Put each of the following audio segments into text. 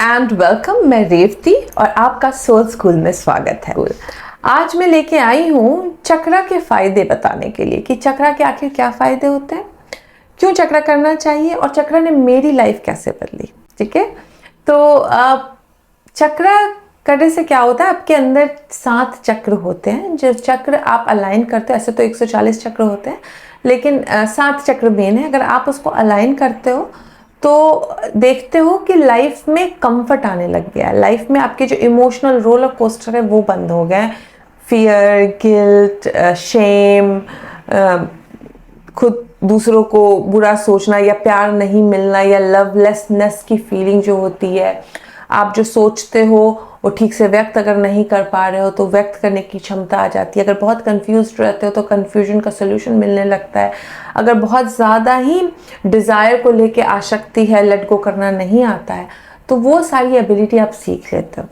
And welcome. मैं रेवती और आपका सोल स्कूल में स्वागत है। आज मैं लेके आई हूँ चक्रा के फायदे बताने के लिए कि चक्रा के आखिर क्या फायदे होते हैं, क्यों चक्रा करना चाहिए और चक्रा ने मेरी लाइफ कैसे बदली। ठीक है, तो चक्रा करने से क्या होता है, आपके अंदर 7 चक्र होते हैं। जो चक्र आप अलाइन करते हो, ऐसे तो 140 चक्र होते हैं, लेकिन 7 चक्र मेन है। अगर आप उसको अलाइन करते हो तो देखते हो कि लाइफ में कंफर्ट आने लग गया है। लाइफ में आपके जो इमोशनल रोलर कोस्टर है वो बंद हो गए। फियर, गिल्ट, शेम, खुद दूसरों को बुरा सोचना या प्यार नहीं मिलना या लवलेसनेस की फीलिंग जो होती है, आप जो सोचते हो वो ठीक से व्यक्त अगर नहीं कर पा रहे हो तो व्यक्त करने की क्षमता आ जाती है। अगर बहुत कंफ्यूज्ड रहते हो तो कंफ्यूजन का सोल्यूशन मिलने लगता है। अगर बहुत ज़्यादा ही डिज़ायर को लेके आसक्ति है, लेट गो करना नहीं आता है, तो वो सारी एबिलिटी आप सीख लेते हो।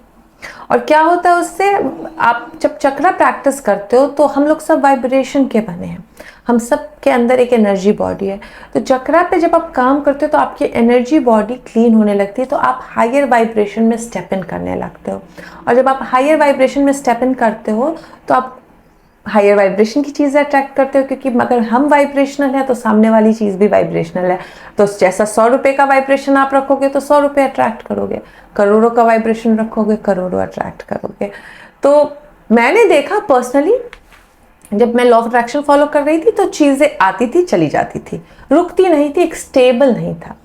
और क्या होता है उससे, आप जब चक्रा प्रैक्टिस करते हो तो हम लोग सब वाइब्रेशन के बने हैं, हम सब के अंदर एक एनर्जी बॉडी है। तो चक्रा पे जब आप काम करते हो तो आपकी एनर्जी बॉडी क्लीन होने लगती है, तो आप हायर वाइब्रेशन में स्टेप इन करने लगते हो। और जब आप हायर वाइब्रेशन में स्टेप इन करते हो तो आप हायर वाइब्रेशन की चीज़ें अट्रैक्ट करते हो, क्योंकि अगर हम वाइब्रेशनल है तो सामने वाली चीज़ भी वाइब्रेशनल है। तो जैसा 100 रुपये का वाइब्रेशन आप रखोगे तो 100 रुपये अट्रैक्ट करोगे, करोड़ों का वाइब्रेशन रखोगे करोड़ों अट्रैक्ट करोगे। तो मैंने देखा पर्सनली, जब मैं लॉ ऑफ अट्रैक्शन फॉलो कर रही थी तो चीज़ें आती थी चली जाती थी, रुकती नहीं थी, एक स्टेबल नहीं था।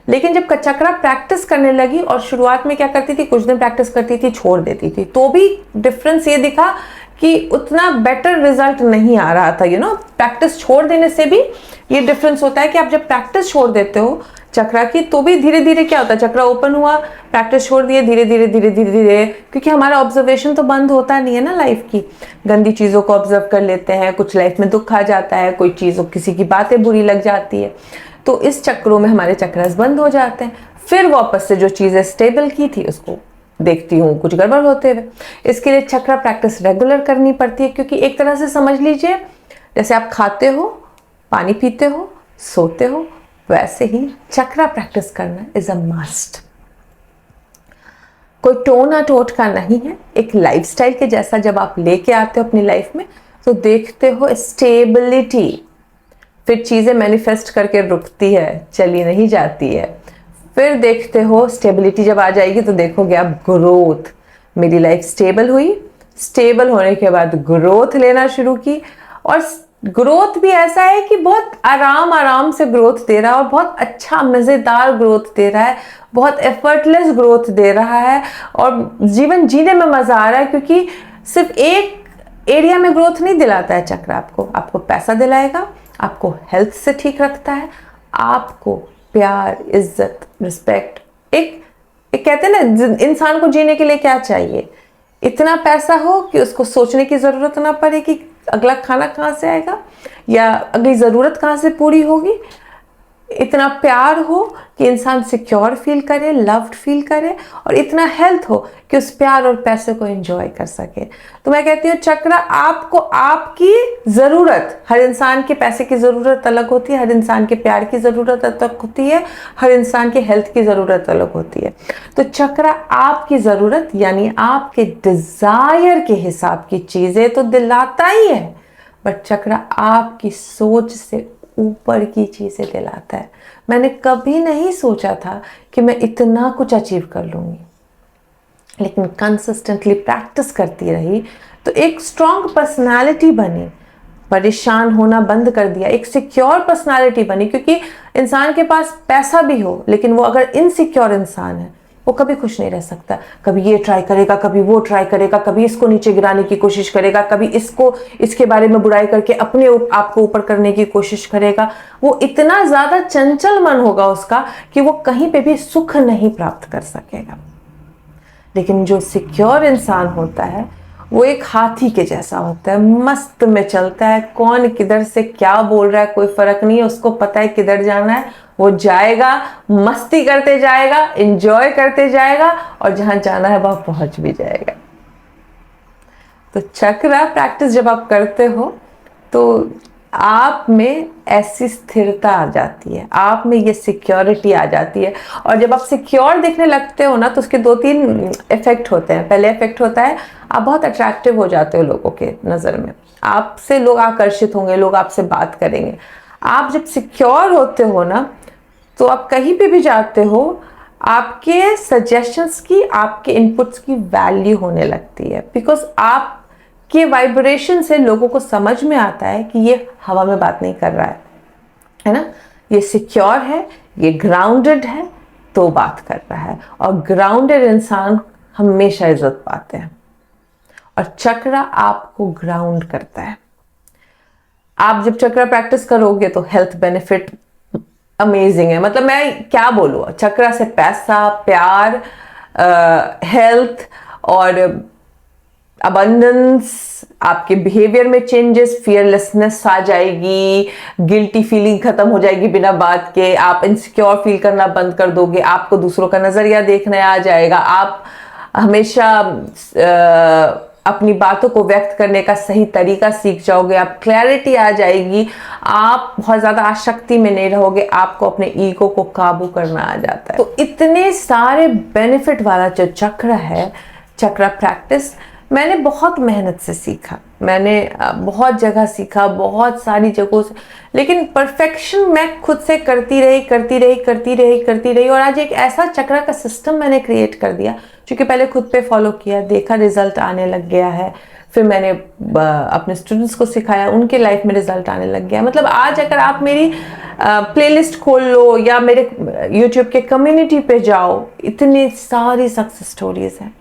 लेकिन जब चक्रा प्रैक्टिस करने लगी, और शुरुआत में क्या करती थी, कुछ दिन प्रैक्टिस करती थी छोड़ देती थी, तो भी डिफरेंस ये दिखा कि उतना बेटर रिजल्ट नहीं आ रहा था। प्रैक्टिस छोड़ देने से भी ये डिफरेंस होता है कि आप जब प्रैक्टिस छोड़ देते हो चक्रा की, तो भी धीरे धीरे क्या होता है, चक्रा ओपन हुआ, प्रैक्टिस छोड़ दिए, धीरे धीरे धीरे धीरे धीरे, क्योंकि हमारा ऑब्जर्वेशन तो बंद होता नहीं है ना लाइफ की। गंदी चीज़ों को ऑब्जर्व कर लेते हैं, कुछ लाइफ में दुख आ जाता है, कोई चीज़, किसी की बातें बुरी लग जाती है, तो इस चक्रों में हमारे चक्रास बंद हो जाते हैं। फिर वापस से जो चीज़ें स्टेबल की थी उसको देखती हूँ कुछ गड़बड़ होते हुए। इसके लिए चक्रा प्रैक्टिस रेगुलर करनी पड़ती है, क्योंकि एक तरह से समझ लीजिए जैसे आप खाते हो, पानी पीते हो, सोते हो, वैसे ही चक्रा प्रैक्टिस करना इज अ मस्ट। कोई टोना टोट का नहीं है, एक लाइफस्टाइल के जैसा जब आप लेके आते हो अपनी लाइफ में तो देखते हो स्टेबिलिटी। फिर चीज़ें मैनिफेस्ट करके रुकती है, चली नहीं जाती है। फिर देखते हो स्टेबिलिटी जब आ जाएगी तो देखोगे आप ग्रोथ। मेरी लाइफ स्टेबल हुई, स्टेबल होने के बाद ग्रोथ लेना शुरू की, और ग्रोथ भी ऐसा है कि बहुत आराम आराम से ग्रोथ दे रहा है, और बहुत अच्छा मज़ेदार ग्रोथ दे रहा है, बहुत एफर्टलेस ग्रोथ दे रहा है, और जीवन जीने में मज़ा आ रहा है। क्योंकि सिर्फ एक एरिया में ग्रोथ नहीं दिलाता है चक्र, आपको पैसा दिलाएगा, आपको हेल्थ से ठीक रखता है, आपको प्यार, इज्जत, रिस्पेक्ट, एक कहते हैं ना, इंसान को जीने के लिए क्या चाहिए, इतना पैसा हो कि उसको सोचने की ज़रूरत ना पड़े कि अगला खाना कहाँ से आएगा या अगली ज़रूरत कहाँ से पूरी होगी, इतना प्यार हो कि इंसान सिक्योर फील करे, लव्ड फील करे, और इतना हेल्थ हो कि उस प्यार और पैसे को एंजॉय कर सके। तो मैं कहती हूँ चक्रा आपको, आपकी ज़रूरत, हर इंसान के पैसे की ज़रूरत अलग होती है, हर इंसान के प्यार की ज़रूरत अलग होती है, हर इंसान के हेल्थ की ज़रूरत अलग होती है। तो चक्रा आपकी ज़रूरत यानी आपके डिज़ायर के हिसाब की चीज़ें तो दिलाता ही है, बट चक्रा आपकी सोच से ऊपर की चीज़ें दिलाता है। मैंने कभी नहीं सोचा था कि मैं इतना कुछ अचीव कर लूँगी, लेकिन कंसिस्टेंटली प्रैक्टिस करती रही तो एक स्ट्रॉन्ग पर्सनालिटी बनी, परेशान होना बंद कर दिया, एक सिक्योर पर्सनालिटी बनी। क्योंकि इंसान के पास पैसा भी हो लेकिन वो अगर इनसिक्योर इंसान है, वो कभी खुश नहीं रह सकता। कभी ये ट्राई करेगा, कभी वो ट्राई करेगा, कभी इसको नीचे गिराने की कोशिश करेगा, कभी इसके बारे में बुराई करके अपने आप को ऊपर करने की कोशिश करेगा। वो इतना ज़्यादा चंचल मन होगा उसका कि वो कहीं पे भी सुख नहीं प्राप्त कर सकेगा। लेकिन जो सिक्योर इंसान होता है वो एक हाथी के जैसा होता है, मस्त में चलता है, कौन किधर से क्या बोल रहा है कोई फर्क नहीं है, उसको पता है किधर जाना है, वो जाएगा, मस्ती करते जाएगा, एंजॉय करते जाएगा, और जहां जाना है वहां पहुंच भी जाएगा। तो चक्रा प्रैक्टिस जब आप करते हो तो आप में ऐसी स्थिरता आ जाती है, आप में ये सिक्योरिटी आ जाती है। और जब आप सिक्योर दिखने लगते हो ना, तो उसके 2-3 इफेक्ट होते हैं। पहले इफेक्ट होता है आप बहुत अट्रैक्टिव हो जाते हो लोगों के नज़र में, आपसे लोग आकर्षित होंगे, लोग आपसे बात करेंगे। आप जब सिक्योर होते हो ना, तो आप कहीं पे भी जाते हो, आपके सजेशंस की, आपके इनपुट्स की वैल्यू होने लगती है, बिकॉज आप के वाइब्रेशन से लोगों को समझ में आता है कि ये हवा में बात नहीं कर रहा है ना, ये सिक्योर है, ये ग्राउंडेड है, तो बात कर रहा है। और ग्राउंडेड इंसान हमेशा इज्जत पाते हैं, और चक्रा आपको ग्राउंड करता है। आप जब चक्रा प्रैक्टिस करोगे तो हेल्थ बेनिफिट अमेजिंग है। मतलब मैं क्या बोलूँ, चक्रा से पैसा, प्यार, हेल्थ और अबंडेंस, आपके बिहेवियर में चेंजेस, फियरलेसनेस आ जाएगी, गिल्टी फीलिंग खत्म हो जाएगी बिना बात के, आप इनसिक्योर फील करना बंद कर दोगे, आपको दूसरों का नजरिया देखने आ जाएगा, आप हमेशा अपनी बातों को व्यक्त करने का सही तरीका सीख जाओगे, आप क्लैरिटी आ जाएगी, आप बहुत ज्यादा आसक्ति में नहीं रहोगे, आपको अपने ईगो को काबू करना आ जाता है। तो इतने सारे बेनिफिट वाला जो चक्र है, चक्रा प्रैक्टिस मैंने बहुत मेहनत से सीखा, मैंने बहुत जगह सीखा, बहुत सारी जगहों से, लेकिन परफेक्शन मैं खुद से करती रही। और आज एक ऐसा चक्रा का सिस्टम मैंने क्रिएट कर दिया, क्योंकि पहले खुद पे फॉलो किया, देखा, रिजल्ट आने लग गया है। फिर मैंने अपने स्टूडेंट्स को सिखाया, उनके लाइफ में रिजल्ट आने लग गया। मतलब आज अगर आप मेरी प्लेलिस्ट खोल लो या मेरे यूट्यूब के कम्युनिटी पे जाओ, इतनी सारी सक्सेस स्टोरीज हैं।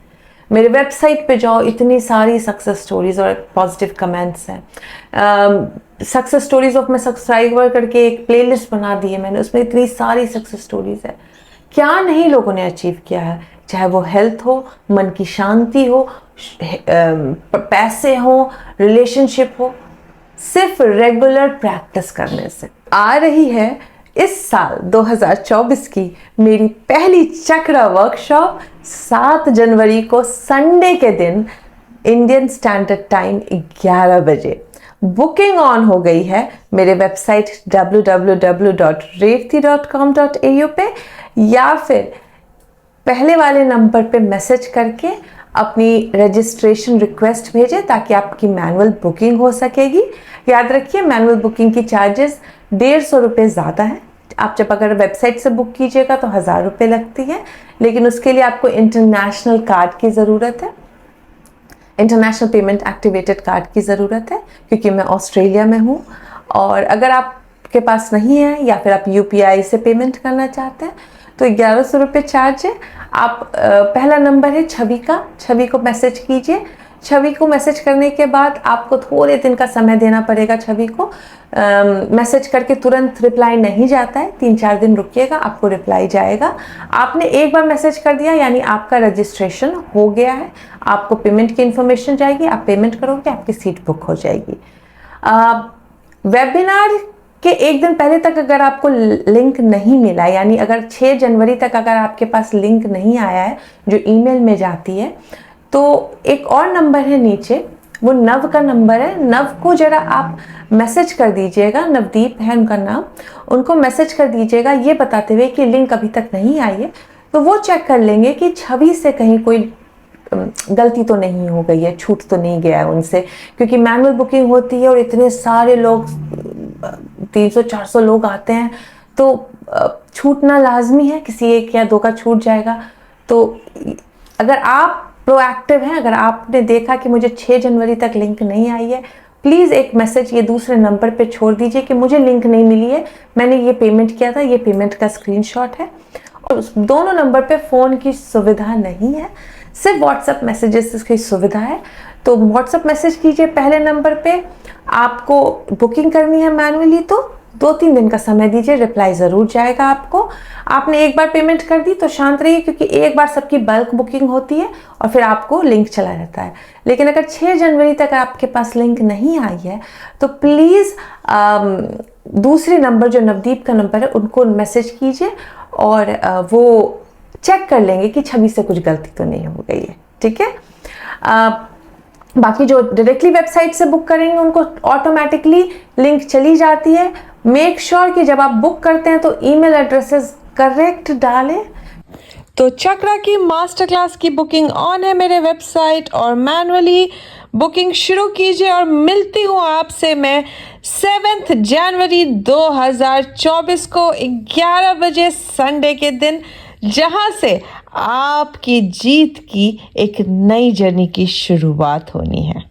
मेरे वेबसाइट पे जाओ, इतनी सारी सक्सेस स्टोरीज और पॉजिटिव कमेंट्स हैं। सक्सेस स्टोरीज ऑफ मैं सब्सक्राइबर करके एक प्लेलिस्ट बना दी है मैंने, उसमें इतनी सारी सक्सेस स्टोरीज है। क्या नहीं लोगों ने अचीव किया है, चाहे वो हेल्थ हो, मन की शांति हो, पैसे हो, रिलेशनशिप हो, सिर्फ रेगुलर प्रैक्टिस करने से। आ रही है इस साल 2024 की मेरी पहली चक्रा वर्कशॉप 7 जनवरी को संडे के दिन इंडियन स्टैंडर्ड टाइम 11 बजे। बुकिंग ऑन हो गई है मेरे वेबसाइट www.revti.com.au पे, या फिर पहले वाले नंबर पे मैसेज करके अपनी रजिस्ट्रेशन रिक्वेस्ट भेजें, ताकि आपकी मैनुअल बुकिंग हो सकेगी। याद रखिए, मैनुअल बुकिंग की चार्जेस 150 रुपये ज़्यादा है। आप जब अगर वेबसाइट से बुक कीजिएगा तो 1000 रुपये लगती है, लेकिन उसके लिए आपको इंटरनेशनल कार्ड की ज़रूरत है, इंटरनेशनल पेमेंट एक्टिवेटेड कार्ड की ज़रूरत है, क्योंकि मैं ऑस्ट्रेलिया में हूँ। और अगर आपके पास नहीं है, या फिर आप UPI से पेमेंट करना चाहते हैं, तो 1100 रुपये चार्ज है। आप पहला नंबर है छवि को मैसेज कीजिए। छवि को मैसेज करने के बाद आपको थोड़े दिन का समय देना पड़ेगा। छवि को मैसेज करके तुरंत रिप्लाई नहीं जाता है, 3-4 दिन रुकिएगा, आपको रिप्लाई जाएगा। आपने एक बार मैसेज कर दिया यानी आपका रजिस्ट्रेशन हो गया है, आपको पेमेंट की इन्फॉर्मेशन जाएगी, आप पेमेंट करोगे, आपकी सीट बुक हो जाएगी। वेबिनार के एक दिन पहले तक अगर आपको लिंक नहीं मिला, यानी अगर 6 जनवरी तक अगर आपके पास लिंक नहीं आया है जो ईमेल में जाती है, तो एक और नंबर है नीचे, वो नव का नंबर है। नव को जरा आप मैसेज कर दीजिएगा, नवदीप है उनका नाम, उनको मैसेज कर दीजिएगा ये बताते हुए कि लिंक अभी तक नहीं आई है। तो वो चेक कर लेंगे कि छवि से कहीं कोई गलती तो नहीं हो गई है, छूट तो नहीं गया है उनसे, क्योंकि मैनुअल बुकिंग होती है और इतने सारे लोग, 300-400 लोग आते हैं, तो छूटना लाजमी है, किसी 1 या 2 का छूट जाएगा। तो अगर आप प्रोएक्टिव हैं, अगर आपने देखा कि मुझे 6 जनवरी तक लिंक नहीं आई है, प्लीज़ एक मैसेज ये दूसरे नंबर पे छोड़ दीजिए कि मुझे लिंक नहीं मिली है, मैंने ये पेमेंट किया था, ये पेमेंट का स्क्रीनशॉट है। और दोनों नंबर पे फ़ोन की सुविधा नहीं है, सिर्फ व्हाट्सएप मैसेजेस की सुविधा है। तो व्हाट्सएप मैसेज कीजिए पहले नंबर पे। आपको बुकिंग करनी है मैनुअली तो 2-3 दिन का समय दीजिए, रिप्लाई ज़रूर जाएगा आपको। आपने एक बार पेमेंट कर दी तो शांत रहिए, क्योंकि एक बार सबकी बल्क बुकिंग होती है और फिर आपको लिंक चला जाता है। लेकिन अगर 6 जनवरी तक आपके पास लिंक नहीं आई है तो प्लीज़ दूसरे नंबर जो नवदीप का नंबर है उनको मैसेज कीजिए, और वो चेक कर लेंगे कि छवि से कुछ गलती तो नहीं हो गई है। ठीक है। बाकी जो डायरेक्टली वेबसाइट से बुक करेंगे उनको ऑटोमेटिकली लिंक चली जाती है। मेक श्योर कि जब आप बुक करते हैं तो ईमेल एड्रेसेस करेक्ट डालें। तो चक्रा की मास्टर क्लास की बुकिंग ऑन है मेरे वेबसाइट, और मैनुअली बुकिंग शुरू कीजिए। और मिलती हूँ आपसे मैं 7 जनवरी 2024 को 11 बजे संडे के दिन, जहां से आपकी जीत की एक नई जर्नी की शुरुआत होनी है।